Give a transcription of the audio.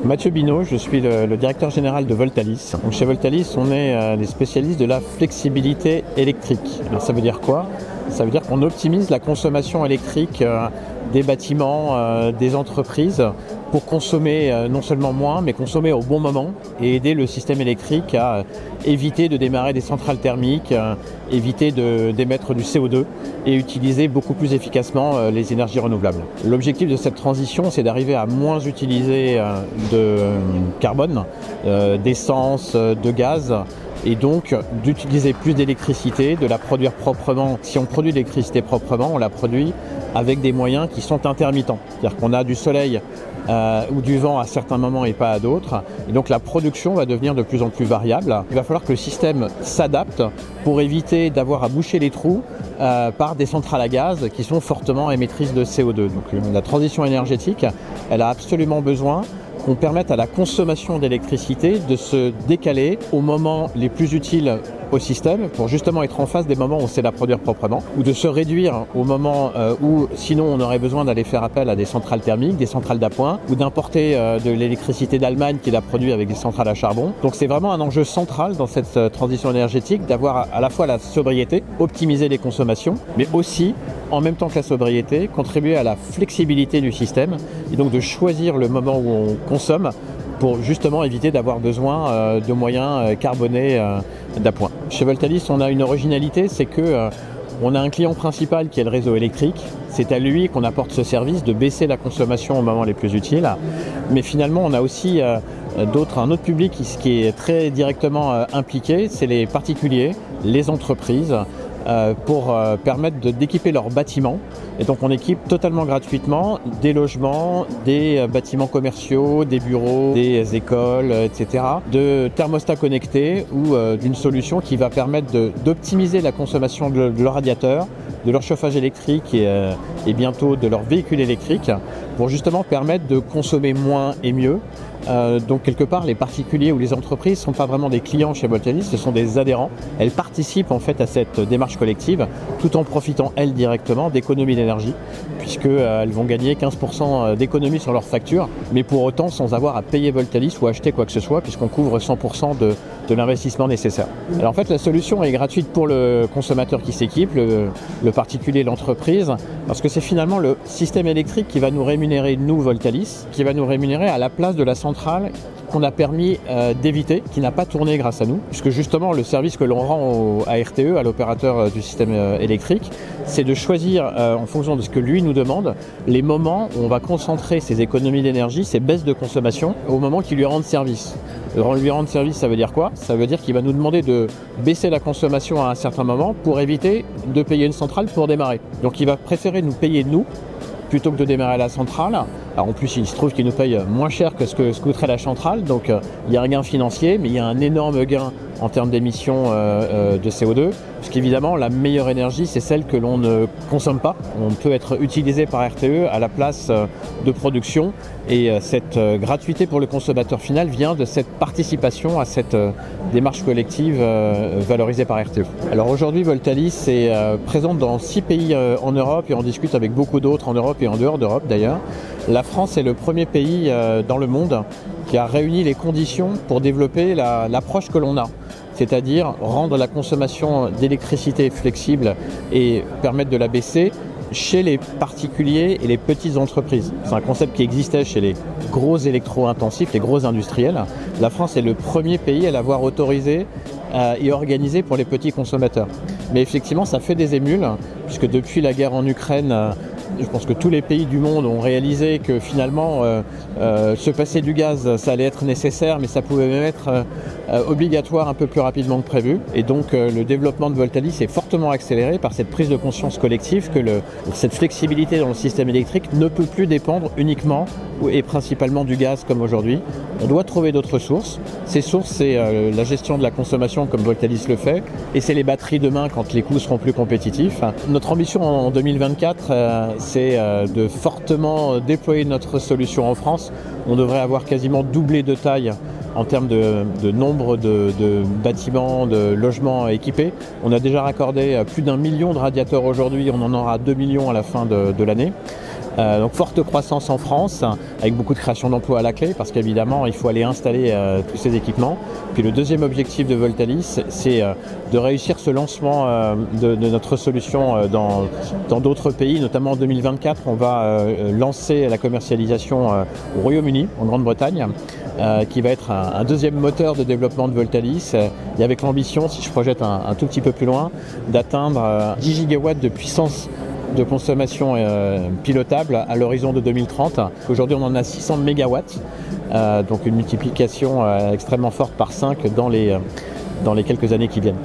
Mathieu Binot, je suis le directeur général de Voltalis. Donc chez Voltalis, on est les spécialistes de la flexibilité électrique. Alors ça veut dire quoi? Ça veut dire qu'on optimise la consommation électrique des bâtiments, des entreprises pour consommer non seulement moins, mais consommer au bon moment et aider le système électrique à éviter de démarrer des centrales thermiques, éviter d'émettre du CO2 et utiliser beaucoup plus efficacement les énergies renouvelables. L'objectif de cette transition, c'est d'arriver à moins utiliser de carbone, d'essence, de gaz, et donc d'utiliser plus d'électricité, de la produire proprement. Si on produit de l'électricité proprement, on la produit avec des moyens qui sont intermittents. C'est-à-dire qu'on a du soleil ou du vent à certains moments et pas à d'autres. Et donc la production va devenir de plus en plus variable. Il va falloir que le système s'adapte pour éviter d'avoir à boucher les trous par des centrales à gaz qui sont fortement émettrices de CO2. Donc la transition énergétique, elle a absolument besoin qu'on permette à la consommation d'électricité de se décaler aux moments les plus utiles au système pour justement être en face des moments où on sait la produire proprement, ou de se réduire au moment où sinon on aurait besoin d'aller faire appel à des centrales thermiques, des centrales d'appoint, ou d'importer de l'électricité d'Allemagne qui la produit avec des centrales à charbon. Donc c'est vraiment un enjeu central dans cette transition énergétique d'avoir à la fois la sobriété, optimiser les consommations, mais aussi en même temps que la sobriété, contribuer à la flexibilité du système et donc de choisir le moment où on consomme pour justement éviter d'avoir besoin de moyens carbonés d'appoint. Chez Voltalis, on a une originalité, c'est que on a un client principal qui est le réseau électrique. C'est à lui qu'on apporte ce service de baisser la consommation aux moments les plus utiles. Mais finalement, on a aussi un autre public qui est très directement impliqué, c'est les particuliers, les entreprises, pour permettre d'équiper leurs bâtiments. Et donc on équipe totalement gratuitement des logements, des bâtiments commerciaux, des bureaux, des écoles, etc. de thermostats connectés ou d'une solution qui va permettre d'optimiser la consommation de leurs radiateurs, de leur chauffage électrique et bientôt de leur véhicule électrique pour justement permettre de consommer moins et mieux. Donc quelque part, les particuliers ou les entreprises ne sont pas vraiment des clients chez Voltalis, ce sont des adhérents. Elles participent en fait à cette démarche collective tout en profitant elles directement d'économies d'énergie puisqu'elles vont gagner 15% d'économie sur leur facture, mais pour autant sans avoir à payer Voltalis ou acheter quoi que ce soit puisqu'on couvre 100% de l'investissement nécessaire. Alors en fait, la solution est gratuite pour le consommateur qui s'équipe, le particulier, l'entreprise, parce que c'est finalement le système électrique qui va nous rémunérer, nous Voltalis, qui va nous rémunérer à la place de la centrale qu'on a permis d'éviter, qui n'a pas tourné grâce à nous, puisque justement le service que l'on rend à RTE, à l'opérateur du système électrique, c'est de choisir en fonction de ce que lui nous demande, les moments où on va concentrer ses économies d'énergie, ses baisses de consommation, au moment qui lui rendent service. Lui rendre service, ça veut dire quoi? Ça veut dire qu'il va nous demander de baisser la consommation à un certain moment pour éviter de payer une centrale pour démarrer. Donc il va préférer nous payer nous, plutôt que de démarrer la centrale. Alors en plus, il se trouve qu'il nous paye moins cher que ce que coûterait la centrale, donc il y a un gain financier, mais il y a un énorme gain en termes d'émissions de CO2, puisqu'évidemment, la meilleure énergie, c'est celle que l'on ne consomme pas. On peut être utilisé par RTE à la place de production, et cette gratuité pour le consommateur final vient de cette participation à cette démarche collective valorisée par RTE. Alors aujourd'hui, Voltalis est présente dans 6 pays en Europe, et on discute avec beaucoup d'autres en Europe et en dehors d'Europe d'ailleurs. La France est le premier pays dans le monde qui a réuni les conditions pour développer l'approche que l'on a, c'est-à-dire rendre la consommation d'électricité flexible et permettre de la baisser chez les particuliers et les petites entreprises. C'est un concept qui existait chez les gros électro-intensifs, les gros industriels. La France est le premier pays à l'avoir autorisé et organisé pour les petits consommateurs. Mais effectivement, ça fait des émules, puisque depuis la guerre en Ukraine, je pense que tous les pays du monde ont réalisé que finalement, se passer du gaz, ça allait être nécessaire, mais ça pouvait même être obligatoire un peu plus rapidement que prévu. Et donc, le développement de Voltalis est fortement accéléré par cette prise de conscience collective que cette flexibilité dans le système électrique ne peut plus dépendre uniquement et principalement du gaz comme aujourd'hui. On doit trouver d'autres sources. Ces sources, c'est la gestion de la consommation comme Voltalis le fait, et c'est les batteries demain quand les coûts seront plus compétitifs. Notre ambition en 2024, c'est de fortement déployer notre solution en France. On devrait avoir quasiment doublé de taille en termes de nombre de bâtiments, de logements équipés. On a déjà raccordé plus d'1 million de radiateurs aujourd'hui, on en aura 2 millions à la fin de l'année. Donc forte croissance en France, avec beaucoup de création d'emplois à la clé, parce qu'évidemment il faut aller installer tous ces équipements. Puis le deuxième objectif de Voltalis, c'est de réussir ce lancement de notre solution dans d'autres pays, notamment en 2024. On va lancer la commercialisation au Royaume-Uni, en Grande-Bretagne, qui va être un deuxième moteur de développement de Voltalis, et avec l'ambition, si je projette un tout petit peu plus loin, d'atteindre 10 gigawatts de puissance de consommation pilotable à l'horizon de 2030. Aujourd'hui, on en a 600 mégawatts, donc une multiplication extrêmement forte par 5 dans les quelques années qui viennent.